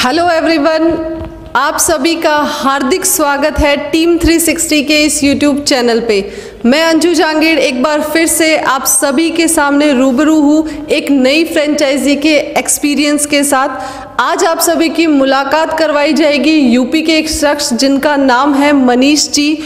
Hello everyone, आप सभी का हार्दिक स्वागत है टीम 360 के इस यूट्यूब चैनल पे। मैं अंजू जहांगीर एक बार फिर से आप सभी के सामने रूबरू हूँ एक नई फ्रेंचाइजी के एक्सपीरियंस के साथ। आज आप सभी की मुलाकात करवाई जाएगी यूपी के एक शख्स जिनका नाम है मनीष जी।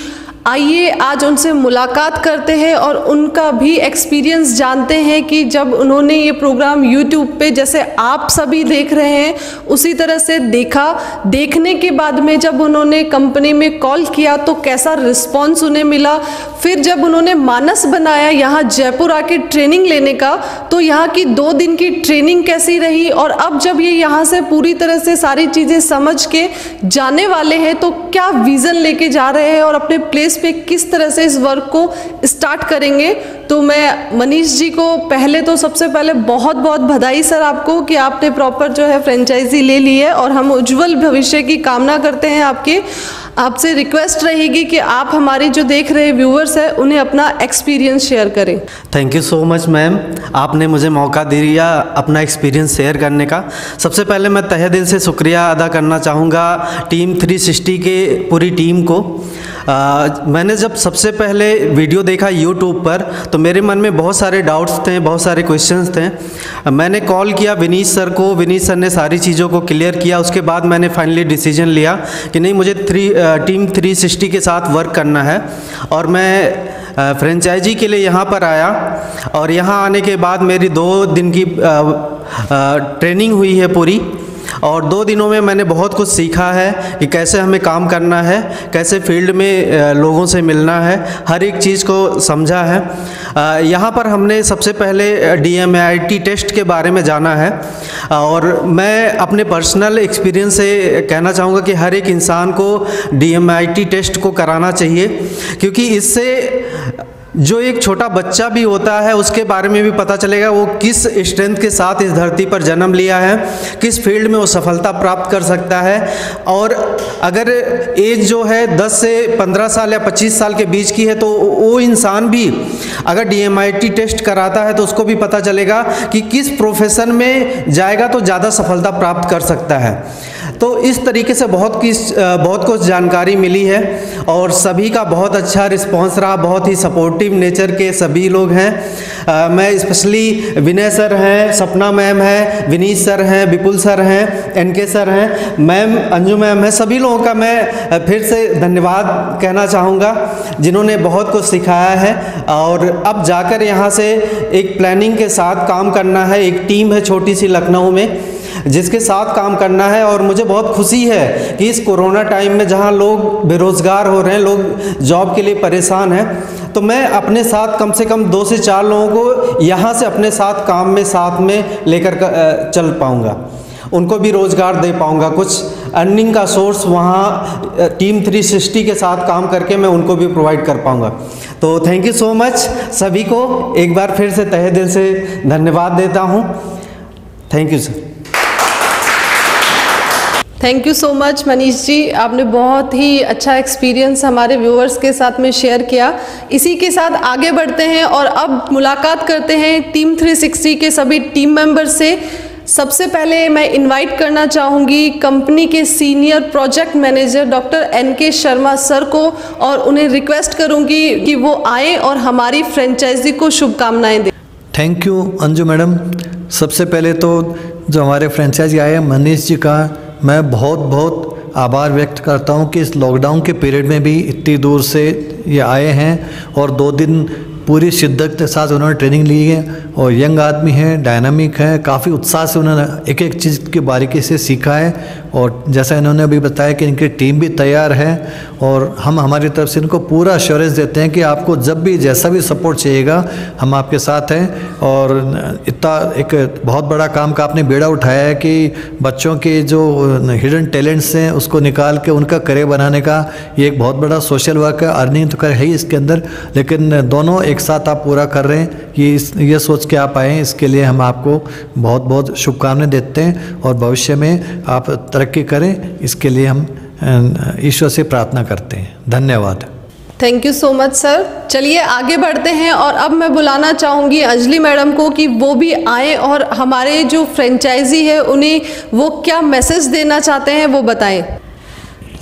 आइए आज उनसे मुलाकात करते हैं और उनका भी एक्सपीरियंस जानते हैं कि जब उन्होंने ये प्रोग्राम YouTube पे जैसे आप सभी देख रहे हैं उसी तरह से देखा, देखने के बाद में जब उन्होंने कंपनी में कॉल किया तो कैसा रिस्पॉन्स उन्हें मिला। फिर जब उन्होंने मानस बनाया यहाँ जयपुर आके ट्रेनिंग लेने का तो यहाँ की 2 दिन की ट्रेनिंग कैसी रही, और अब जब ये यहाँ से पूरी तरह से सारी चीज़ें समझ के जाने वाले हैं तो क्या विज़न लेके जा रहे हैं और अपने प्लेस पे किस तरह से इस वर्क को स्टार्ट करेंगे। तो मैं मनीष जी को पहले तो सबसे पहले बहुत बहुत बधाई सर आपको कि आपने प्रॉपर जो है फ्रेंचाइजी ले ली है, और हम उज्जवल भविष्य की कामना करते हैं आपके। आपसे रिक्वेस्ट रहेगी कि आप हमारे जो देख रहे व्यूअर्स हैं उन्हें अपना एक्सपीरियंस शेयर करें। Thank you so much ma'am, आपने मुझे मौका दिया अपना एक्सपीरियंस शेयर करने का। सबसे पहले मैं तहे दिल से शुक्रिया अदा करना चाहूँगा टीम 360 के पूरी टीम को। मैंने जब सबसे पहले वीडियो देखा यूट्यूब पर तो मेरे मन में बहुत सारे डाउट्स थे, बहुत सारे क्वेश्चंस थे। मैंने कॉल किया विनीश सर को, विनीश सर ने सारी चीज़ों को क्लियर किया। उसके बाद मैंने फाइनली डिसीजन लिया कि नहीं, मुझे टीम 360 के साथ वर्क करना है, और मैं फ्रेंचाइजी के लिए यहाँ पर आया। और यहाँ आने के बाद मेरी 2 दिन की ट्रेनिंग हुई है पूरी, और 2 दिनों में मैंने बहुत कुछ सीखा है कि कैसे हमें काम करना है, कैसे फील्ड में लोगों से मिलना है, हर एक चीज़ को समझा है। यहाँ पर हमने सबसे पहले DMIT टेस्ट के बारे में जाना है, और मैं अपने पर्सनल एक्सपीरियंस से कहना चाहूँगा कि हर एक इंसान को DMIT टेस्ट को कराना चाहिए, क्योंकि इससे जो एक छोटा बच्चा भी होता है उसके बारे में भी पता चलेगा वो किस स्ट्रेंथ के साथ इस धरती पर जन्म लिया है, किस फील्ड में वो सफलता प्राप्त कर सकता है। और अगर एज जो है 10 से 15 साल या 25 साल के बीच की है तो वो इंसान भी अगर DMIT टेस्ट कराता है तो उसको भी पता चलेगा कि किस प्रोफेशन में जाएगा तो ज़्यादा सफलता प्राप्त कर सकता है। तो इस तरीके से बहुत कुछ जानकारी मिली है, और सभी का बहुत अच्छा रिस्पांस रहा। बहुत ही सपोर्टिव नेचर के सभी लोग हैं। मैं स्पेशली विनय सर हैं, सपना मैम है, विनीश सर हैं, विपुल सर हैं, NK सर हैं, मैम अंजू मैम है, सभी लोगों का मैं फिर से धन्यवाद कहना चाहूँगा जिन्होंने बहुत कुछ सिखाया है। और अब जाकर यहाँ से एक प्लानिंग के साथ काम करना है। एक टीम है छोटी सी लखनऊ में जिसके साथ काम करना है, और मुझे बहुत खुशी है कि इस कोरोना टाइम में जहां लोग बेरोज़गार हो रहे हैं, लोग जॉब के लिए परेशान हैं, तो मैं अपने साथ कम से कम 2 से 4 लोगों को यहां से अपने साथ काम में साथ में लेकर चल पाऊंगा, उनको भी रोज़गार दे पाऊंगा, कुछ अर्निंग का सोर्स वहां टीम 360 के साथ काम करके मैं उनको भी प्रोवाइड कर पाऊंगा। तो थैंक यू सो मच, सभी को एक बार फिर से तहे दिल से धन्यवाद देता हूँ। Thank you sir. Thank you so much Manish ji, आपने बहुत ही अच्छा एक्सपीरियंस हमारे व्यूअर्स के साथ में शेयर किया। इसी के साथ आगे बढ़ते हैं और अब मुलाकात करते हैं टीम 360 के सभी टीम मेंबर से। सबसे पहले मैं इनवाइट करना चाहूँगी कंपनी के senior project manager doctor NK Sharma sir को, और उन्हें रिक्वेस्ट करूँगी कि वो आए और हमारी फ्रेंचाइजी को शुभकामनाएँ दें। Thank you Anju madam. सबसे पहले तो जो हमारे फ्रेंचाइजी आए हैं मनीष जी का मैं बहुत आभार व्यक्त करता हूं कि इस लॉकडाउन के पीरियड में भी इतनी दूर से ये आए हैं, और 2 दिन पूरी शिद्दत के साथ उन्होंने ट्रेनिंग ली है, और यंग आदमी है, डायनामिक है, काफ़ी उत्साह से उन्होंने एक एक चीज़ की बारीकी से सीखा है। और जैसा इन्होंने अभी बताया कि इनकी टीम भी तैयार है, और हम हमारी तरफ से इनको पूरा एश्योरेंस देते हैं कि आपको जब भी जैसा भी सपोर्ट चाहिएगा हम आपके साथ हैं। और इतना एक बहुत बड़ा काम का आपने बेड़ा उठाया है कि बच्चों के जो हिडन टैलेंट्स हैं उसको निकाल के उनका करियर बनाने का ये एक बहुत बड़ा सोशल वर्क है। अर्निंग तो कर है ही इसके अंदर, लेकिन दोनों एक साथ आप पूरा कर रहे हैं। ये सोच के आप आए हैं, इसके लिए हम आपको बहुत शुभकामनाएं देते हैं, और भविष्य में आप तरक्की करें इसके लिए हम ईश्वर से प्रार्थना करते हैं। धन्यवाद। Thank you so much sir. चलिए आगे बढ़ते हैं और अब मैं बुलाना चाहूँगी अंजलि मैडम को कि वो भी आए और हमारे जो फ्रेंचाइजी है उन्हें वो क्या मैसेज देना चाहते हैं वो बताएं।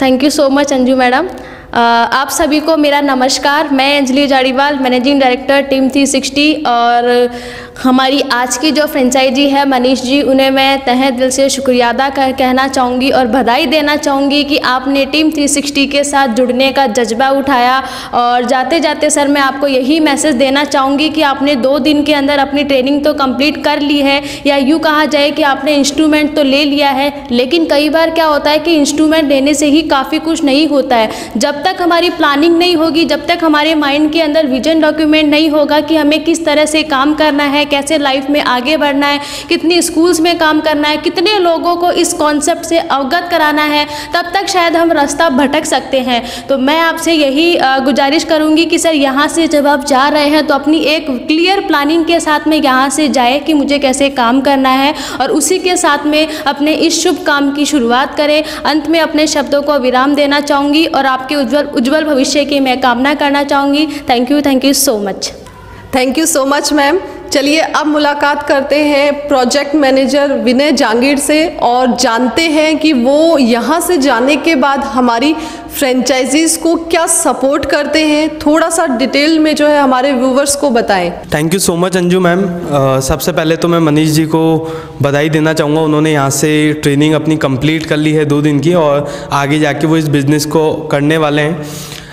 Thank you so much Anju madam. आप सभी को मेरा नमस्कार। मैं अंजलि जाड़ीवाल, मैनेजिंग डायरेक्टर टीम 360। और हमारी आज की जो फ्रेंचाइजी है मनीष जी, उन्हें मैं तहे दिल से शुक्रिया अदा कहना चाहूँगी और बधाई देना चाहूँगी कि आपने टीम 360 के साथ जुड़ने का जज्बा उठाया। और जाते जाते सर मैं आपको यही मैसेज देना चाहूँगी कि आपने 2 दिन के अंदर अपनी ट्रेनिंग तो कंप्लीट कर ली है, या यूँ कहा जाए कि आपने इंस्ट्रूमेंट तो ले लिया है, लेकिन कई बार क्या होता है कि इंस्ट्रूमेंट लेने से ही काफ़ी कुछ नहीं होता है। जब तक हमारी प्लानिंग नहीं होगी, जब तक हमारे माइंड के अंदर विजन डॉक्यूमेंट नहीं होगा कि हमें किस तरह से काम करना है, कैसे लाइफ में आगे बढ़ना है, कितनी स्कूल्स में काम करना है, कितने लोगों को इस कॉन्सेप्ट से अवगत कराना है, तब तक शायद हम रास्ता भटक सकते हैं। तो मैं आपसे यही गुजारिश करूंगी कि सर यहाँ से जब आप जा रहे हैं तो अपनी एक क्लियर प्लानिंग के साथ में यहाँ से जाए कि मुझे कैसे काम करना है, और उसी के साथ में अपने इस शुभ काम की शुरुआत करें। अंत में अपने शब्दों को विराम देना चाहूँगी और आपके उज्जवल भविष्य की मैं कामना करना चाहूँगी। Thank you so much. Thank you so much ma'am. चलिए अब मुलाकात करते हैं प्रोजेक्ट मैनेजर विनय जांगीर से और जानते हैं कि वो यहाँ से जाने के बाद हमारी फ्रेंचाइजीज को क्या सपोर्ट करते हैं। थोड़ा सा डिटेल में जो है हमारे व्यूवर्स को बताएं। Thank you so much Anju ma'am. सबसे पहले तो मैं मनीष जी को बधाई देना चाहूँगा। उन्होंने यहाँ से ट्रेनिंग अपनी कंप्लीट कर ली है 2 दिन की, और आगे जाके वो इस बिज़नेस को करने वाले हैं।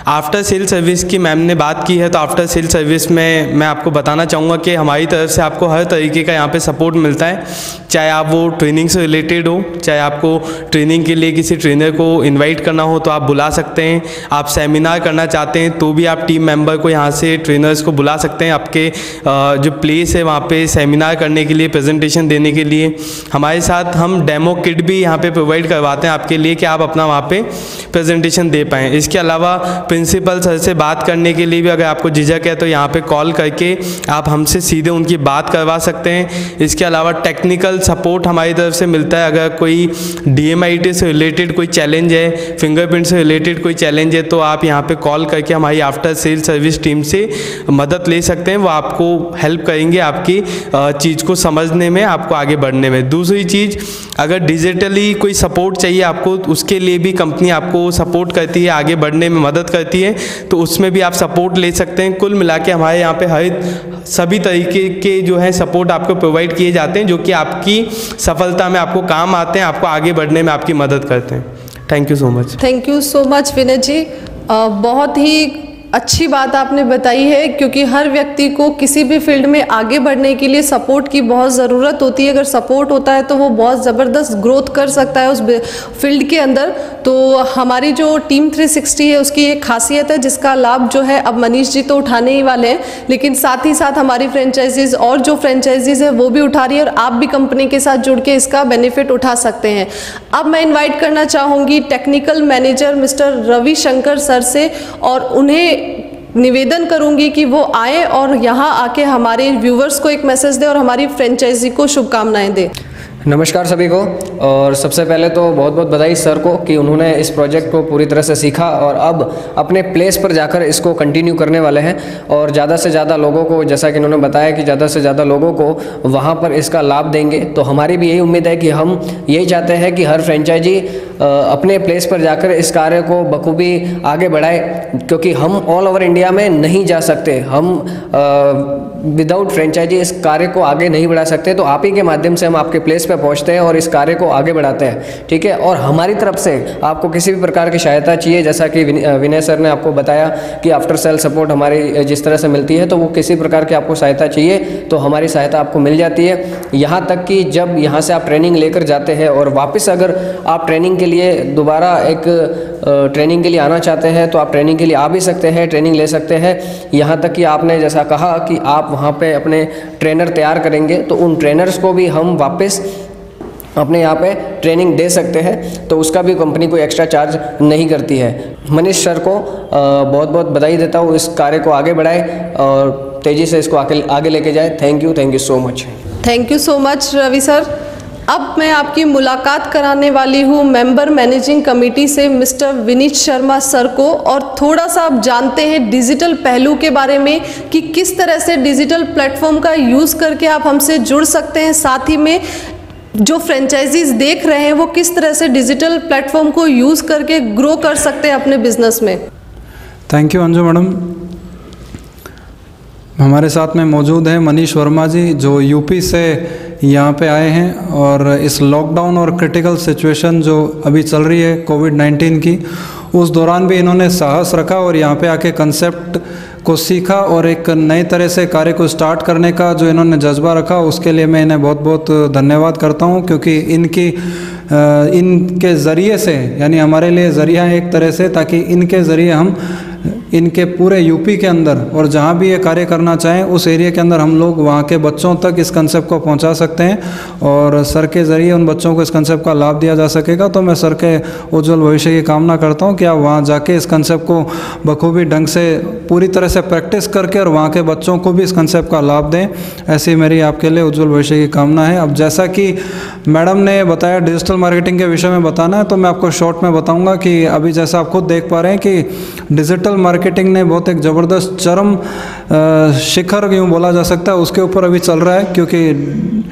आफ्टर सेल सर्विस की मैम ने बात की है, तो आफ्टर सेल सर्विस में मैं आपको बताना चाहूँगा कि हमारी तरफ से आपको हर तरीके का यहाँ पे सपोर्ट मिलता है, चाहे आप वो ट्रेनिंग से रिलेटेड हो, चाहे आपको ट्रेनिंग के लिए किसी ट्रेनर को इनवाइट करना हो तो आप बुला सकते हैं, आप सेमिनार करना चाहते हैं तो भी आप टीम मेंबर को यहाँ से ट्रेनर्स को बुला सकते हैं। आपके जो प्लेस है वहाँ पे सेमिनार करने के लिए, प्रेजेंटेशन देने के लिए हमारे साथ हम डेमो किट भी यहाँ पे प्रोवाइड करवाते हैं आपके लिए कि आप अपना वहाँ पे प्रेजेंटेशन दे पाएँ। इसके अलावा प्रिंसिपल सर से बात करने के लिए भी अगर आपको झिझक है तो यहाँ पे कॉल करके आप हमसे सीधे उनकी बात करवा सकते हैं। इसके अलावा टेक्निकल सपोर्ट हमारी तरफ से मिलता है। अगर कोई DMIT से रिलेटेड कोई चैलेंज है, फिंगरप्रिंट से रिलेटेड कोई चैलेंज है, तो आप यहाँ पे कॉल करके हमारी आफ्टर सेल सर्विस टीम से मदद ले सकते हैं। वो आपको हेल्प करेंगे आपकी चीज़ को समझने में, आपको आगे बढ़ने में। दूसरी चीज़, अगर डिजिटली कोई सपोर्ट चाहिए आपको, उसके लिए भी कंपनी आपको सपोर्ट करती है, आगे बढ़ने में मदद करती है, तो उसमें भी आप सपोर्ट ले सकते हैं। कुल मिला के हमारे यहाँ पे हर सभी तरीके के जो है सपोर्ट आपको प्रोवाइड किए जाते हैं, जो कि आपकी सफलता में आपको काम आते हैं, आपको आगे बढ़ने में आपकी मदद करते हैं। Thank you so much. Thank you so much Vinay ji. बहुत ही अच्छी बात आपने बताई है, क्योंकि हर व्यक्ति को किसी भी फील्ड में आगे बढ़ने के लिए सपोर्ट की बहुत ज़रूरत होती है। अगर सपोर्ट होता है तो वो बहुत ज़बरदस्त ग्रोथ कर सकता है उस फील्ड के अंदर। तो हमारी जो टीम 360 है उसकी एक खासियत है, जिसका लाभ जो है अब मनीष जी तो उठाने ही वाले हैं, लेकिन साथ ही साथ हमारी फ्रेंचाइजीज और जो फ्रेंचाइजीज है वो भी उठा रही है, और आप भी कंपनी के साथ जुड़ के इसका बेनिफिट उठा सकते हैं। अब मैं इन्वाइट करना चाहूँगी technical manager mister Ravishankar sir से, और उन्हें निवेदन करूंगी कि वो आए और यहाँ आके हमारे व्यूवर्स को एक मैसेज दे और हमारी फ्रेंचाइजी को शुभकामनाएं दे। नमस्कार सभी को, और सबसे पहले तो बहुत बहुत बधाई सर को कि उन्होंने इस प्रोजेक्ट को पूरी तरह से सीखा और अब अपने प्लेस पर जाकर इसको कंटिन्यू करने वाले हैं। और ज़्यादा से ज़्यादा लोगों को, जैसा कि उन्होंने बताया कि ज़्यादा से ज़्यादा लोगों को वहाँ पर इसका लाभ देंगे। तो हमारी भी यही उम्मीद है कि हम यही चाहते हैं कि हर फ्रेंचाइजी अपने प्लेस पर जाकर इस कार्य को बखूबी आगे बढ़ाए, क्योंकि हम ऑल ओवर इंडिया में नहीं जा सकते, हम विदाउट फ्रेंचाइजी इस कार्य को आगे नहीं बढ़ा सकते। तो आप ही के माध्यम से हम आपके प्लेस पे पहुंचते हैं और इस कार्य को आगे बढ़ाते हैं, ठीक है। और हमारी तरफ से आपको किसी भी प्रकार की सहायता चाहिए, जैसा कि विनय सर ने आपको बताया कि आफ्टर सेल सपोर्ट हमारी जिस तरह से मिलती है, तो वो किसी प्रकार की आपको सहायता चाहिए तो हमारी सहायता आपको मिल जाती है। यहाँ तक कि जब यहाँ से आप ट्रेनिंग लेकर जाते हैं और वापस अगर आप ट्रेनिंग के लिए दोबारा एक ट्रेनिंग के लिए आना चाहते हैं तो आप ट्रेनिंग के लिए आ भी सकते हैं, ट्रेनिंग ले सकते हैं। यहाँ तक कि आपने जैसा कहा कि आप वहाँ पे अपने ट्रेनर तैयार करेंगे, तो उन ट्रेनर्स को भी हम वापस अपने यहाँ पे ट्रेनिंग दे सकते हैं, तो उसका भी कंपनी कोई एक्स्ट्रा चार्ज नहीं करती है। मनीष सर को बहुत बहुत बधाई देता हूँ, इस कार्य को आगे बढ़ाए और तेज़ी से इसको आगे लेके जाए। Thank you so much. Thank you so much Ravi sir. अब मैं आपकी मुलाकात कराने वाली हूँ मेंबर मैनेजिंग कमेटी से मिस्टर विनीत शर्मा सर को, और थोड़ा सा आप जानते हैं डिजिटल पहलू के बारे में कि किस तरह से डिजिटल प्लेटफॉर्म का यूज़ करके आप हमसे जुड़ सकते हैं, साथ ही में जो फ्रेंचाइजीज देख रहे हैं वो किस तरह से डिजिटल प्लेटफॉर्म को यूज़ करके ग्रो कर सकते हैं अपने बिजनेस में। Thank you Anju madam. हमारे साथ में मौजूद हैं मनीष वर्मा जी, जो यूपी से यहाँ पे आए हैं और इस लॉकडाउन और क्रिटिकल सिचुएशन जो अभी चल रही है कोविड-19 की, उस दौरान भी इन्होंने साहस रखा और यहाँ पे आके कंसेप्ट को सीखा और एक नए तरह से कार्य को स्टार्ट करने का जो इन्होंने जज्बा रखा, उसके लिए मैं इन्हें बहुत बहुत धन्यवाद करता हूँ, क्योंकि इनके ज़रिए से, यानी हमारे लिए ज़रिया है एक तरह से, ताकि इनके ज़रिए हम इनके पूरे यूपी के अंदर और जहाँ भी ये कार्य करना चाहें उस एरिया के अंदर हम लोग वहाँ के बच्चों तक इस कंसेप्ट को पहुँचा सकते हैं और सर के ज़रिए उन बच्चों को इस कंसेप्ट का लाभ दिया जा सकेगा। तो मैं सर के उज्जवल भविष्य की कामना करता हूँ कि आप वहाँ जाके इस कंसेप्ट को बखूबी ढंग से पूरी तरह से प्रैक्टिस करके और वहाँ के बच्चों को भी इस कंसेप्ट का लाभ दें, ऐसी मेरी आपके लिए उज्जवल भविष्य की कामना है। अब जैसा कि मैडम ने बताया डिजिटल मार्केटिंग के विषय में बताना है, तो मैं आपको शॉर्ट में बताऊँगा कि अभी जैसा आप खुद देख पा रहे हैं कि डिजिटल मार्केटिंग ने बहुत एक ज़बरदस्त चरम शिखर यूँ बोला जा सकता है उसके ऊपर अभी चल रहा है, क्योंकि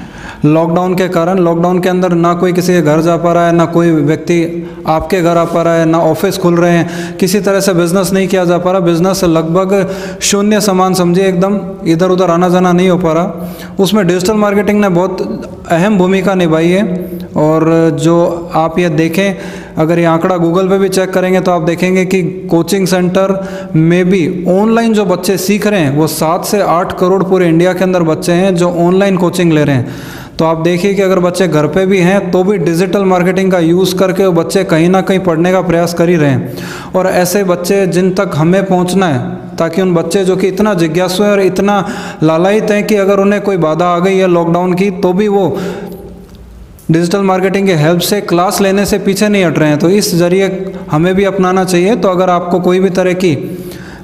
लॉकडाउन के कारण, लॉकडाउन के अंदर ना कोई किसी के घर जा पा रहा है, ना कोई व्यक्ति आपके घर आ पा रहा है, ना ऑफिस खुल रहे हैं, किसी तरह से बिज़नेस नहीं किया जा पा रहा, बिज़नेस लगभग शून्य समान समझिए, एकदम इधर उधर आना जाना नहीं हो पा रहा। उसमें डिजिटल मार्केटिंग ने बहुत अहम भूमिका निभाई है। और जो आप ये देखें, अगर ये आंकड़ा गूगल पे भी चेक करेंगे तो आप देखेंगे कि कोचिंग सेंटर में भी ऑनलाइन जो बच्चे सीख रहे हैं वो 7 से 8 करोड़ पूरे इंडिया के अंदर बच्चे हैं जो ऑनलाइन कोचिंग ले रहे हैं। तो आप देखिए कि अगर बच्चे घर पे भी हैं तो भी डिजिटल मार्केटिंग का यूज़ करके वो बच्चे कहीं ना कहीं पढ़ने का प्रयास कर ही रहे हैं। और ऐसे बच्चे जिन तक हमें पहुंचना है, ताकि उन बच्चे जो कि इतना जिज्ञासु हैं और इतना लालायित हैं कि अगर उन्हें कोई बाधा आ गई है लॉकडाउन की तो भी वो डिजिटल मार्केटिंग के हेल्प से क्लास लेने से पीछे नहीं हट रहे हैं। तो इस जरिए हमें भी अपनाना चाहिए। तो अगर आपको कोई भी तरह की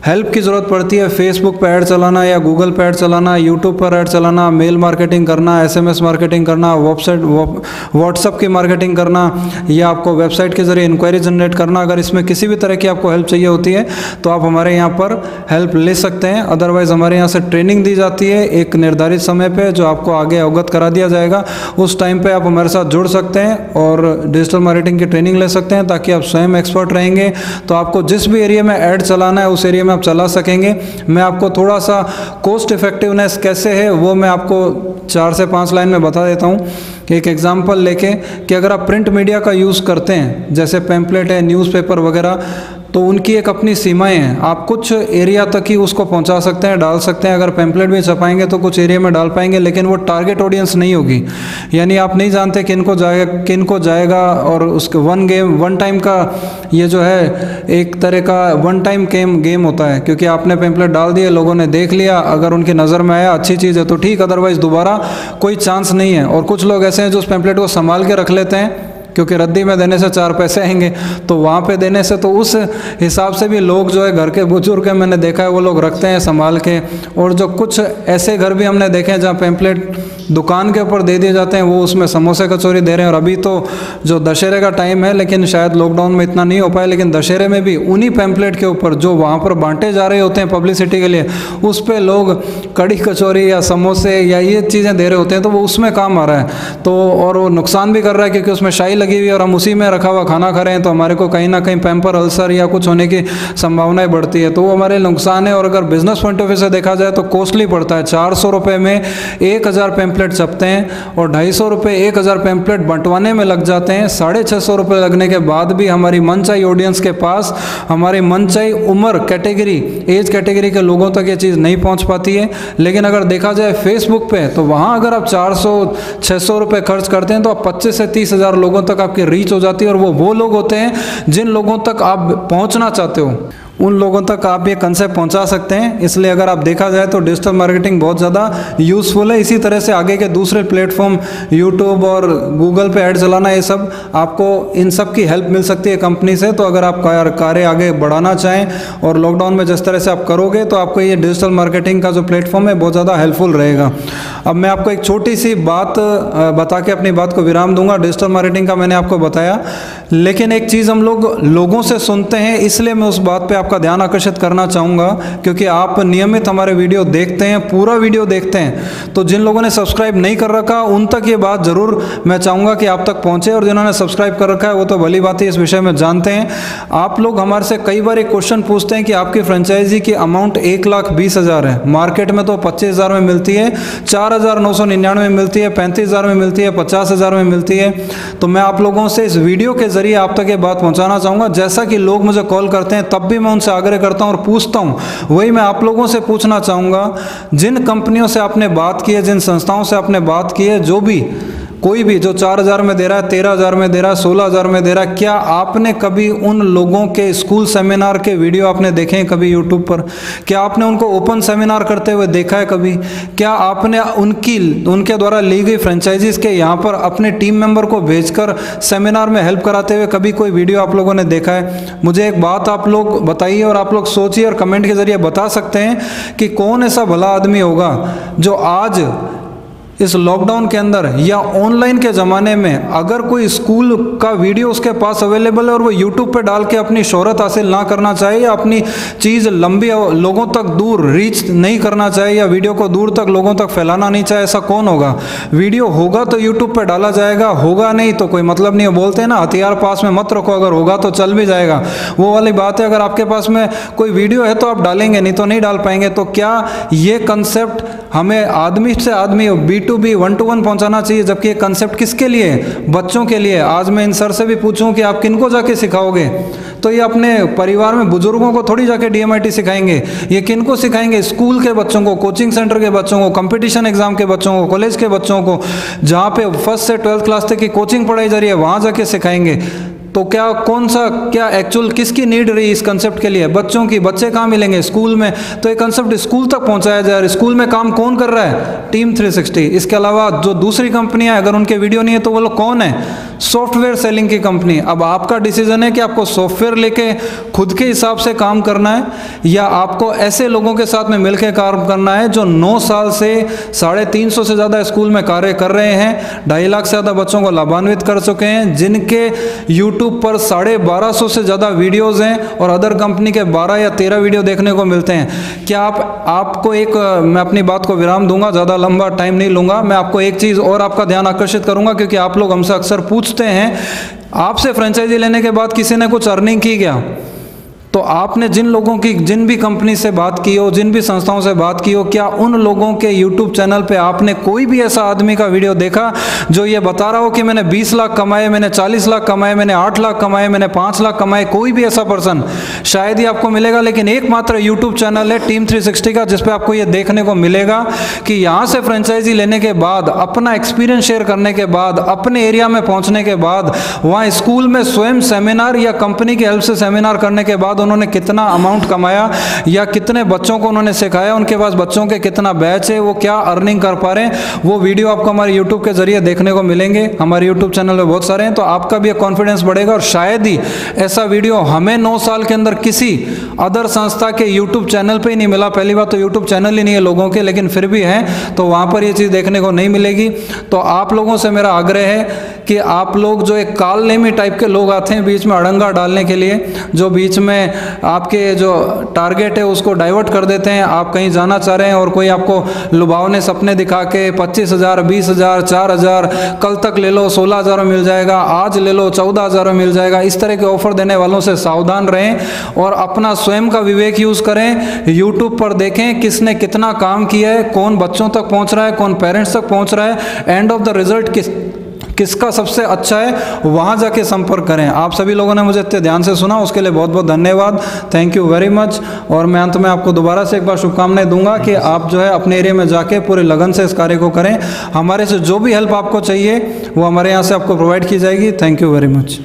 हेल्प की ज़रूरत पड़ती है, फेसबुक पर ऐड चलाना या गूगल पर ऐड चलाना, यूट्यूब पर ऐड चलाना, मेल मार्केटिंग करना, SMS मार्केटिंग करना, व्हाट्सएप की मार्केटिंग करना, या आपको वेबसाइट के ज़रिए इंक्वायरी जनरेट करना, अगर इसमें किसी भी तरह की आपको हेल्प चाहिए होती है तो आप हमारे यहाँ पर हेल्प ले सकते हैं। अदरवाइज़ हमारे यहाँ से ट्रेनिंग दी जाती है एक निर्धारित समय पर, जो आपको आगे अवगत करा दिया जाएगा। उस टाइम पर आप हमारे साथ जुड़ सकते हैं और डिजिटल मार्केटिंग की ट्रेनिंग ले सकते हैं, ताकि आप स्वयं एक्सपर्ट रहेंगे। तो आपको जिस भी एरिया में ऐड चलाना है उस एरिया आप चला सकेंगे। मैं आपको थोड़ा सा कॉस्ट इफेक्टिवनेस कैसे है वो मैं आपको 4 से 5 लाइन में बता देता हूँ। कि एक एग्जांपल लेके कि अगर आप प्रिंट मीडिया का यूज़ करते हैं, जैसे पैम्पलेट है, न्यूज़पेपर वगैरह, तो उनकी एक अपनी सीमाएं हैं। आप कुछ एरिया तक ही उसको पहुंचा सकते हैं, डाल सकते हैं। अगर पैम्पलेट भी छपाएंगे तो कुछ एरिया में डाल पाएंगे, लेकिन वो टारगेट ऑडियंस नहीं होगी। यानी आप नहीं जानते किनको जाएगा और उसके वन टाइम का ये जो है एक तरह का वन टाइम गेम होता है, क्योंकि आपने पैम्पलेट डाल दिए, लोगों ने देख लिया, अगर उनकी नज़र में आया अच्छी चीज़ है तो ठीक, अदरवाइज़ दोबारा कोई चांस नहीं है। और कुछ लोग ऐसे हैं जो उस पैम्पलेट को संभाल के रख लेते हैं, क्योंकि रद्दी में देने से 4 पैसे आएंगे, तो वहाँ पे देने से, तो उस हिसाब से भी लोग जो है, घर के बुजुर्ग हैं, मैंने देखा है, वो लोग रखते हैं संभाल के। और जो कुछ ऐसे घर भी हमने देखे हैं जहाँ पैम्पलेट दुकान के ऊपर दे दिए जाते हैं, वो उसमें समोसे कचौरी दे रहे हैं। और अभी तो जो दशहरे का टाइम है, लेकिन शायद लॉकडाउन में इतना नहीं हो पाया, लेकिन दशहरे में भी उन्हीं पैम्पलेट के ऊपर जो वहाँ पर बांटे जा रहे होते हैं पब्लिसिटी के लिए, उस पर लोग कड़ी कचौरी या समोसे या ये चीज़ें दे रहे होते हैं, तो वो उसमें काम आ रहा है। तो और वो नुकसान भी कर रहा है, क्योंकि उसमें शाही लगी हुई है और हम उसी में रखा हुआ खाना खा रहे हैं, तो हमारे को कहीं ना कहीं पैम्पर अल्सर या कुछ होने की संभावनाएं बढ़ती है। तो वो हमारे नुकसान है। और अगर बिजनेस पॉइंट ऑफ व्यू से देखा जाए तो कॉस्टली पड़ता है। 400 रुपये में 1000 पैम्पलेट छपते हैं और 250 रुपये 1000 पैम्पलेट बंटवाने में लग जाते हैं। 650 रुपये लगने के बाद भी हमारी मनचाही ऑडियंस के पास, हमारी मनचाही उम्र कैटेगरी, एज कैटेगरी के लोगों तक ये चीज़ नहीं पहुंच पाती है। लेकिन अगर देखा जाए फेसबुक पे, तो वहाँ अगर आप 400-600 रुपये खर्च करते हैं तो आप 25 से 30 हज़ार लोगों तक आपकी रीच हो जाती है। और वो लोग होते हैं जिन लोगों तक आप पहुंचना चाहते हो, उन लोगों तक आप ये कंसेप्ट पहुंचा सकते हैं। इसलिए अगर आप देखा जाए तो डिजिटल मार्केटिंग बहुत ज़्यादा यूज़फुल है। इसी तरह से आगे के दूसरे प्लेटफॉर्म यूट्यूब और गूगल पे ऐड चलाना, ये सब आपको इन सब की हेल्प मिल सकती है कंपनी से। तो अगर आप कार्य आगे बढ़ाना चाहें और लॉकडाउन में जिस तरह से आप करोगे तो आपको ये डिजिटल मार्केटिंग का जो प्लेटफॉर्म है बहुत ज़्यादा हेल्पफुल रहेगा। अब मैं आपको एक छोटी सी बात बता के अपनी बात को विराम दूंगा। डिजिटल मार्केटिंग का मैंने आपको बताया, लेकिन एक चीज़ हम लोगों से सुनते हैं, इसलिए मैं उस बात पे आपका ध्यान आकर्षित करना चाहूँगा, क्योंकि आप नियमित हमारे वीडियो देखते हैं, पूरा वीडियो देखते हैं। तो जिन लोगों ने सब्सक्राइब नहीं कर रखा उन तक ये बात ज़रूर मैं चाहूँगा कि आप तक पहुँचे, और जिन्होंने सब्सक्राइब कर रखा है वो तो भली बात है, इस विषय में जानते हैं। आप लोग हमारे से कई बार एक क्वेश्चन पूछते हैं कि आपकी फ्रेंचाइजी की अमाउंट 1,20,000 है, मार्केट में तो 25,000 में मिलती है, 4,999 में मिलती है, 35,000 में मिलती है, 50,000 में मिलती है। तो मैं आप लोगों से इस वीडियो के जरिए आप तक ये बात पहुंचाना चाहूँगा। जैसा कि लोग मुझे कॉल करते हैं तब भी मैं उनसे आग्रह करता हूं और पूछता हूं, वही मैं आप लोगों से पूछना चाहूँगा। जिन कंपनियों से आपने बात की है, जिन संस्थाओं से आपने बात की है, जो भी कोई भी जो 4,000 में दे रहा है, 13,000 में दे रहा है, 16,000 में दे रहा है, क्या आपने कभी उन लोगों के स्कूल सेमिनार के वीडियो आपने देखे हैं कभी यूट्यूब पर? क्या आपने उनको ओपन सेमिनार करते हुए देखा है कभी? क्या आपने उनके द्वारा ली गई फ्रेंचाइजीज के यहाँ पर अपने टीम मेंबर को भेजकर सेमिनार में हेल्प कराते हुए कभी कोई वीडियो आप लोगों ने देखा है? मुझे एक बात आप लोग बताइए और आप लोग सोचिए और कमेंट के जरिए बता सकते हैं कि कौन ऐसा भला आदमी होगा जो आज इस लॉकडाउन के अंदर या ऑनलाइन के ज़माने में अगर कोई स्कूल का वीडियो उसके पास अवेलेबल है और वो यूट्यूब पे डाल के अपनी शोहरत हासिल ना करना चाहे या अपनी चीज़ लंबी लोगों तक दूर रीच नहीं करना चाहे या वीडियो को दूर तक लोगों तक फैलाना नहीं चाहे, ऐसा कौन होगा? वीडियो होगा तो यूट्यूब पे डाला जाएगा, होगा नहीं तो कोई मतलब नहीं है। बोलते हैं ना, हथियार पास में मत रखो, अगर होगा तो चल भी जाएगा, वो वाली बात है। अगर आपके पास में कोई वीडियो है तो आप डालेंगे, नहीं तो नहीं डाल पाएंगे। तो क्या ये कंसेप्ट हमें आदमी से आदमी B2B 1-to-1 पहुंचाना चाहिए, जबकि ये कंसेप्ट किसके लिए है? बच्चों के लिए। आज मैं इन सर से भी पूछूं कि आप किनको जाके सिखाओगे, तो ये अपने परिवार में बुजुर्गों को थोड़ी जाके DMIT सिखाएंगे, ये किनको सिखाएंगे? स्कूल के बच्चों को, कोचिंग सेंटर के बच्चों को, कंपटीशन एग्जाम के बच्चों को, कॉलेज के बच्चों को, जहाँ पे 1st से 12th क्लास तक की कोचिंग पढ़ाई जा रही है, वहाँ जाके सिखाएंगे। तो क्या एक्चुअल किसकी नीड रही इस कंसेप्ट के लिए? बच्चों की। बच्चे कहाँ मिलेंगे? स्कूल में। तो ये कंसेप्ट स्कूल तक पहुंचाया जाए। स्कूल में काम कौन कर रहा है? टीम 360। इसके अलावा जो दूसरी कंपनियां, अगर उनके वीडियो नहीं है तो वो लोग कौन है? सॉफ्टवेयर सेलिंग की कंपनी। अब आपका डिसीजन है कि आपको सॉफ्टवेयर लेके खुद के हिसाब से काम करना है या आपको ऐसे लोगों के साथ में मिलकर काम करना है जो 9 साल से 350 से ज़्यादा स्कूल में कार्य कर रहे हैं, 2.5 लाख से ज़्यादा बच्चों को लाभान्वित कर चुके हैं, जिनके यूट्यूब पर 1250 से ज़्यादा वीडियोज़ हैं और अदर कंपनी के 12 या 13 वीडियो देखने को मिलते हैं। क्या आपको एक, मैं अपनी बात को विराम दूंगा, ज़्यादा लंबा टाइम नहीं लूँगा। मैं आपको एक चीज़ और आपका ध्यान आकर्षित करूँगा, क्योंकि आप लोग हमसे अक्सर पूछते हैं, आपसे फ्रेंचाइजी लेने के बाद किसी ने कुछ अर्निंग की क्या? तो आपने जिन भी कंपनी से बात की हो, जिन भी संस्थाओं से बात की हो, क्या उन लोगों के यूट्यूब चैनल पे आपने कोई भी ऐसा आदमी का वीडियो देखा जो ये बता रहा हो कि मैंने 20 लाख कमाए, मैंने 40 लाख कमाए, मैंने 8 लाख कमाए, मैंने 5 लाख कमाए? कोई भी ऐसा पर्सन शायद ही आपको मिलेगा। लेकिन एकमात्र यूट्यूब चैनल है टीम 360 का, जिसपे आपको ये देखने को मिलेगा कि यहाँ से फ्रेंचाइजी लेने के बाद, अपना एक्सपीरियंस शेयर करने के बाद, अपने एरिया में पहुँचने के बाद, वहाँ स्कूल में स्वयं सेमिनार या कंपनी की हेल्प से सेमिनार करने के बाद उन्होंने कितना अमाउंट कमाया या कितने बच्चों को उन्होंने सिखाया, उनके पास बच्चों के कितना बैच है, वो क्या अर्निंग कर पा रहे हैं, वो वीडियो आपको हमारे यूट्यूब के जरिए देखने को मिलेंगे। हमारे यूट्यूब चैनल में बहुत सारे हैं, तो आपका भी एक कॉन्फिडेंस बढ़ेगा। और शायद ही ऐसा वीडियो हमें 9 साल के अंदर किसी अदर संस्था के यूट्यूब चैनल पर ही नहीं मिला। पहली बात तो यूट्यूब चैनल ही नहीं है लोगों के, लेकिन फिर भी है, तो वहाँ पर ये चीज़ देखने को नहीं मिलेगी। तो आप लोगों से मेरा आग्रह है कि आप लोग जो एक कालनेमी टाइप के लोग आते हैं बीच में अड़ंगा डालने के लिए, जो बीच में आपके जो टारगेट है उसको डाइवर्ट कर देते हैं, आप कहीं जाना चाह रहे हैं और कोई आपको लुभावने सपने दिखा के 25,000, 20,000, 4,000, कल तक ले लो 16,000 में मिल जाएगा, आज ले लो 14,000 में मिल जाएगा, इस तरह के ऑफर देने वालों से सावधान रहें और अपना स्वयं का विवेक यूज़ करें। यूट्यूब पर देखें किसने कितना काम किया है, कौन बच्चों तक पहुँच रहा है, कौन पेरेंट्स तक पहुँच रहा है, एंड ऑफ द रिजल्ट किसका सबसे अच्छा है, वहाँ जाके संपर्क करें। आप सभी लोगों ने मुझे इतने ध्यान से सुना, उसके लिए बहुत बहुत धन्यवाद। Thank you very much. और मैं अंत में आपको दोबारा से एक बार शुभकामनाएं दूंगा कि आप जो है अपने एरिया में जाके पूरे लगन से इस कार्य को करें। हमारे से जो भी हेल्प आपको चाहिए वो हमारे यहाँ से आपको प्रोवाइड की जाएगी। Thank you very much.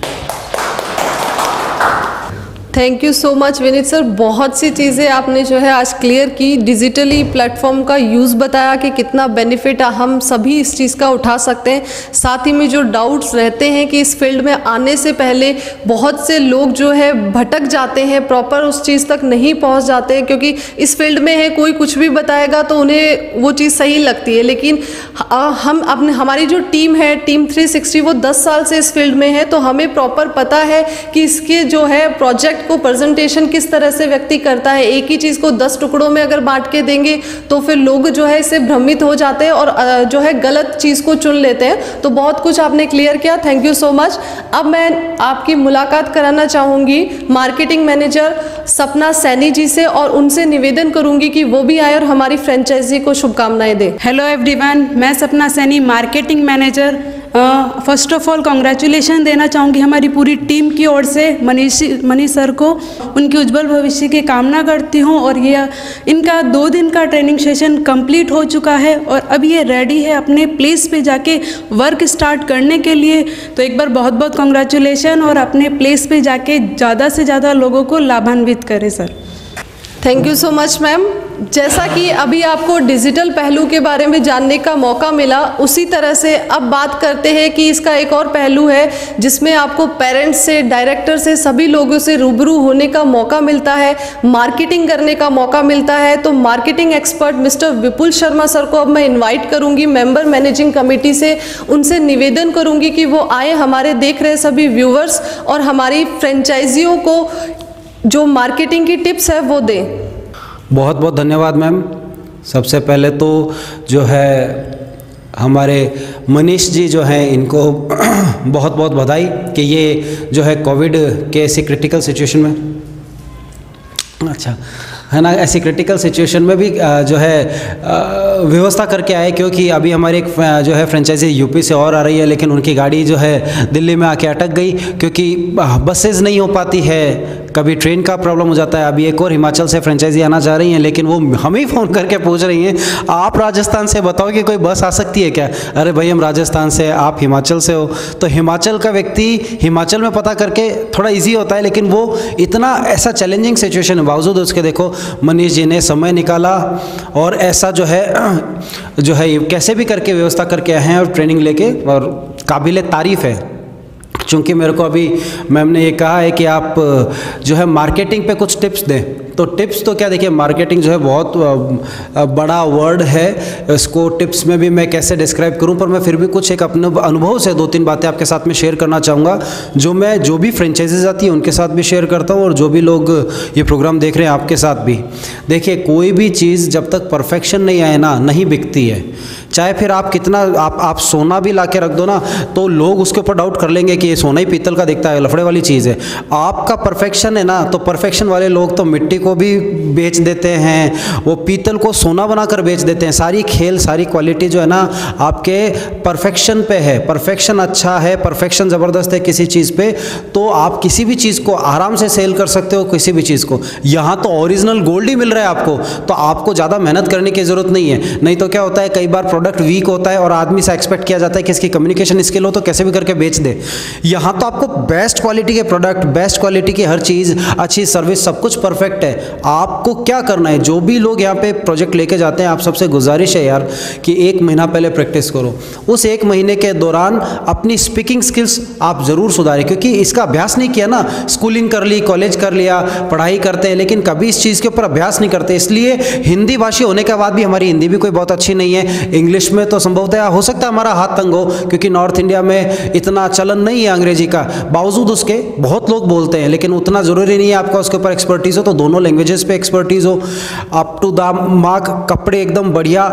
Thank you so much Vineet sir. बहुत सी चीज़ें आपने जो है आज क्लियर की, डिजिटली प्लेटफॉर्म का यूज़ बताया कि कितना बेनिफिट हम सभी इस चीज़ का उठा सकते हैं। साथ ही में जो डाउट्स रहते हैं कि इस फील्ड में आने से पहले बहुत से लोग जो है भटक जाते हैं, प्रॉपर उस चीज़ तक नहीं पहुंच जाते हैं, क्योंकि इस फील्ड में है कोई कुछ भी बताएगा तो उन्हें वो चीज़ सही लगती है। लेकिन हम अपने हमारी जो टीम है टीम 360 वो 10 साल से इस फील्ड में है, तो हमें प्रॉपर पता है कि इसके जो है प्रोजेक्ट को प्रेजेंटेशन किस तरह से व्यक्ति करता है। एक ही चीज़ को 10 टुकड़ों में अगर बांट के देंगे तो फिर लोग जो है इससे भ्रमित हो जाते हैं और जो है गलत चीज़ को चुन लेते हैं। तो बहुत कुछ आपने क्लियर किया, थैंक यू सो मच। अब मैं आपकी मुलाकात कराना चाहूँगी मार्केटिंग मैनेजर सपना सैनी जी से और उनसे निवेदन करूँगी कि वो भी आए और हमारी फ्रेंचाइजी को शुभकामनाएं दें। हेलो एवरीवन, मैं सपना Saini marketing manager. First of all congratulation देना चाहूँगी हमारी पूरी टीम की ओर से मनीष सर को, उनके उज्जवल भविष्य की कामना करती हूँ। और ये इनका 2 दिन का ट्रेनिंग सेशन कंप्लीट हो चुका है और अब ये रेडी है अपने प्लेस पे जाके वर्क स्टार्ट करने के लिए। तो एक बार बहुत बहुत कॉन्ग्रेचुलेशन और अपने प्लेस पे जाके ज़्यादा से ज़्यादा लोगों को लाभान्वित करें sir. Thank you so much ma'am. जैसा कि अभी आपको डिजिटल पहलू के बारे में जानने का मौका मिला, उसी तरह से अब बात करते हैं कि इसका एक और पहलू है जिसमें आपको पेरेंट्स से, डायरेक्टर से, सभी लोगों से रूबरू होने का मौका मिलता है, मार्केटिंग करने का मौका मिलता है। तो मार्केटिंग एक्सपर्ट मिस्टर विपुल शर्मा सर को अब मैं इन्वाइट करूंगी मेंबर मैनेजिंग कमेटी से। उनसे निवेदन करूंगी कि वो आए, हमारे देख रहे सभी व्यूवर्स और हमारी फ्रेंचाइजियों को जो मार्केटिंग की टिप्स है वो दें। बहुत बहुत धन्यवाद मैम। सबसे पहले तो जो है हमारे मनीष जी जो हैं इनको बहुत बहुत बधाई कि ये जो है कोविड के ऐसी क्रिटिकल सिचुएशन में, अच्छा है ना, ऐसी क्रिटिकल सिचुएशन में भी जो है व्यवस्था करके आए। क्योंकि अभी हमारी एक जो है फ्रेंचाइजी यूपी से और आ रही है, लेकिन उनकी गाड़ी जो है दिल्ली में आके अटक गई क्योंकि बसेज नहीं हो पाती है, कभी ट्रेन का प्रॉब्लम हो जाता है। अभी एक और हिमाचल से फ्रेंचाइजी आना चाह रही हैं, लेकिन वो हमें ही फ़ोन करके पूछ रही हैं आप राजस्थान से बताओ कि कोई बस आ सकती है क्या। अरे भाई हम राजस्थान से, आप हिमाचल से हो। तो हिमाचल का व्यक्ति हिमाचल में पता करके थोड़ा ईजी होता है, लेकिन वो इतना ऐसा चैलेंजिंग सिचुएशन है, बावजूद उसके देखो मनीष जी ने समय निकाला और ऐसा जो है कैसे भी करके व्यवस्था करके आए हैं और ट्रेनिंग लेके, और काबिल तारीफ़ है। चूँकि मेरे को अभी मैम ने ये कहा है कि आप जो है मार्केटिंग पे कुछ टिप्स दें, तो टिप्स तो क्या, देखिए मार्केटिंग जो है बहुत बड़ा वर्ड है, इसको टिप्स में भी मैं कैसे डिस्क्राइब करूं, पर मैं फिर भी कुछ एक अपने अनुभव से 2-3 बातें आपके साथ में शेयर करना चाहूँगा, जो भी फ्रेंचाइजीज आती हैं उनके साथ भी शेयर करता हूँ और जो भी लोग ये प्रोग्राम देख रहे हैं आपके साथ भी। देखिए कोई भी चीज़ जब तक परफेक्शन नहीं आए ना, नहीं बिकती है। चाहे फिर आप कितना आप सोना भी ला के रख दो ना, तो लोग उसके ऊपर डाउट कर लेंगे कि ये सोना ही पीतल का दिखता है, लफड़े वाली चीज़ है। आपका परफेक्शन है ना, तो परफेक्शन वाले लोग तो मिट्टी को भी बेच देते हैं, वो पीतल को सोना बनाकर बेच देते हैं। सारी खेल, सारी क्वालिटी जो है ना आपके परफेक्शन पे है। परफेक्शन अच्छा है, परफेक्शन ज़बरदस्त है किसी चीज़ पे, तो आप किसी भी चीज़ को आराम से सेल कर सकते हो, किसी भी चीज़ को। यहाँ तो ओरिजिनल गोल्ड ही मिल रहा है आपको, तो आपको ज़्यादा मेहनत करने की ज़रूरत नहीं है। नहीं तो क्या होता है, कई बार प्रोडक्ट वीक होता है और आदमी से एक्सपेक्ट किया जाता है कि इसकी कम्युनिकेशन स्किल हो तो कैसे भी करके बेच दे। यहाँ तो आपको बेस्ट क्वालिटी के प्रोडक्ट, बेस्ट क्वालिटी की हर चीज़, अच्छी सर्विस, सब कुछ परफेक्ट है। आपको क्या करना है, जो भी लोग यहाँ पे प्रोजेक्ट लेके जाते हैं, आप सबसे गुजारिश है यार कि 1 महीना पहले प्रैक्टिस करो। उस 1 महीने के दौरान अपनी स्पीकिंग स्किल्स आप ज़रूर सुधारें, क्योंकि इसका अभ्यास नहीं किया ना। स्कूलिंग कर ली, कॉलेज कर लिया, पढ़ाई करते हैं, लेकिन कभी इस चीज़ के ऊपर अभ्यास नहीं करते। इसलिए हिंदी भाषी होने के बाद भी हमारी हिंदी भी कोई बहुत अच्छी नहीं है। इंग्लिश में तो संभवतः हो सकता है हमारा हाथ तंग हो, क्योंकि नॉर्थ इंडिया में इतना चलन नहीं है अंग्रेजी का। बावजूद उसके बहुत लोग बोलते हैं, लेकिन उतना ज़रूरी नहीं है आपका उसके ऊपर एक्सपर्टीज़ हो। तो दोनों लैंग्वेजेस पे एक्सपर्टीज़ हो, अप टू द मार्क, कपड़े एकदम बढ़िया,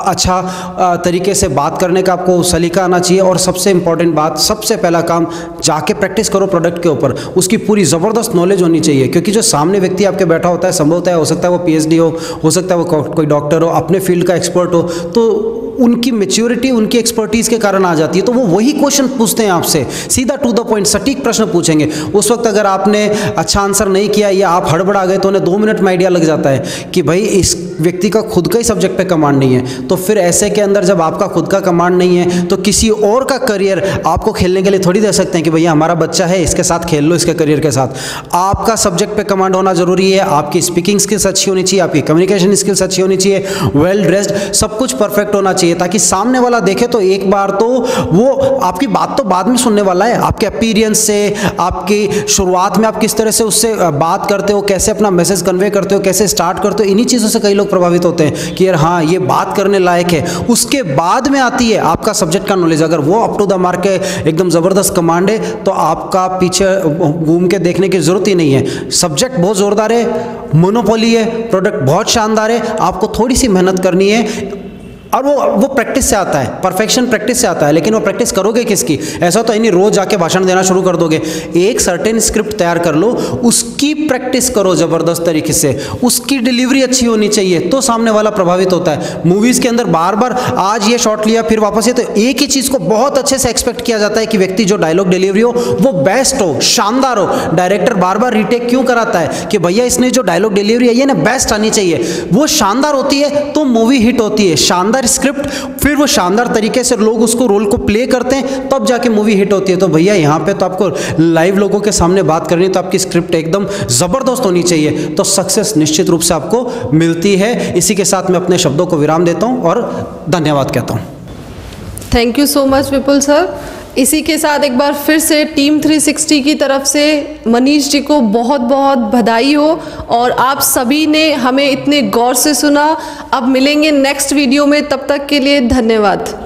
अच्छा तरीके से बात करने का आपको सलीका आना चाहिए। और सबसे इंपॉर्टेंट बात, सबसे पहला काम, जाके प्रैक्टिस करो प्रोडक्ट के ऊपर, उसकी पूरी ज़बरदस्त नॉलेज होनी चाहिए। क्योंकि जो सामने व्यक्ति आपके बैठा होता है, संभवतः हो सकता है वो PhD हो सकता है वो कोई डॉक्टर हो, अपने फील्ड का एक्सपर्ट हो, तो उनकी मैच्योरिटी, उनकी एक्सपर्टीज़ के कारण आ जाती है। तो वो वही क्वेश्चन पूछते हैं आपसे, सीधा टू द पॉइंट सटीक प्रश्न पूछेंगे। उस वक्त अगर आपने अच्छा आंसर नहीं किया या आप हड़बड़ा गए तो उन्हें 2 मिनट में आइडिया लग जाता है कि भाई इस व्यक्ति का खुद का ही सब्जेक्ट पे कमांड नहीं है। तो फिर ऐसे के अंदर जब आपका खुद का कमांड नहीं है तो किसी और का करियर आपको खेलने के लिए थोड़ी दे सकते हैं कि भैया हमारा बच्चा है, इसके साथ खेल लो, इसके करियर के साथ। आपका सब्जेक्ट पे कमांड होना जरूरी है, आपकी स्पीकिंग स्किल्स अच्छी होनी चाहिए, आपकी कम्युनिकेशन स्किल्स अच्छी होनी चाहिए, वेल ड्रेस्ड, सब कुछ परफेक्ट होना चाहिए, ताकि सामने वाला देखे तो एक बार तो वो आपकी बात तो बाद में सुनने वाला है। आपके अपीयरेंस से, आपकी शुरुआत में आप किस तरह से उससे बात करते हो, कैसे अपना मैसेज कन्वे करते हो, कैसे स्टार्ट करते हो, इन्हीं चीज़ों से कई लोग प्रभावित होते हैं कि यार हाँ ये बात करने लायक है। उसके बाद में आती है आपका सब्जेक्ट का नॉलेज। अगर वो अप टू द मार्क है, एकदम ज़बरदस्त कमांड है, तो आपका पीछे घूम के देखने की ज़रूरत ही नहीं है। सब्जेक्ट बहुत ज़ोरदार है, मोनोपोली है, प्रोडक्ट बहुत शानदार है, आपको थोड़ी सी मेहनत करनी है और वो प्रैक्टिस से आता है, परफेक्शन प्रैक्टिस से आता है। लेकिन वो प्रैक्टिस करोगे किसकी? ऐसा तो नहीं रोज जाके भाषण देना शुरू कर दोगे। एक सर्टेन स्क्रिप्ट तैयार कर लो, उसकी प्रैक्टिस करो ज़बरदस्त तरीके से, उसकी डिलीवरी अच्छी होनी चाहिए, तो सामने वाला प्रभावित होता है। मूवीज़ के अंदर बार बार आज ये शॉट लिया फिर वापस ये, तो एक ही चीज़ को बहुत अच्छे से एक्सपेक्ट किया जाता है कि व्यक्ति जो डायलॉग डिलीवरी हो वो बेस्ट हो, शानदार हो। डायरेक्टर बार बार रीटेक क्यों कराता है कि भैया इसने जो डायलॉग डिलीवरी है ये ना बेस्ट आनी चाहिए। वो शानदार होती है तो मूवी हिट होती है। शानदार स्क्रिप्ट, फिर वो शानदार तरीके से लोग उसको रोल को प्ले करते हैं, तब जाके मूवी हिट होती है। तो भैया यहाँ पे तो आपको लाइव लोगों के सामने बात करनी है, तो आपकी स्क्रिप्ट एकदम ज़बरदस्त होनी चाहिए, तो सक्सेस निश्चित रूप से आपको मिलती है। इसी के साथ मैं अपने शब्दों को विराम देता हूँ और धन्यवाद कहता हूँ। Thank you so much Vipul sir. इसी के साथ एक बार फिर से टीम 360 की तरफ से मनीष जी को बहुत बहुत बधाई हो, और आप सभी ने हमें इतने गौर से सुना। अब मिलेंगे नेक्स्ट वीडियो में, तब तक के लिए धन्यवाद।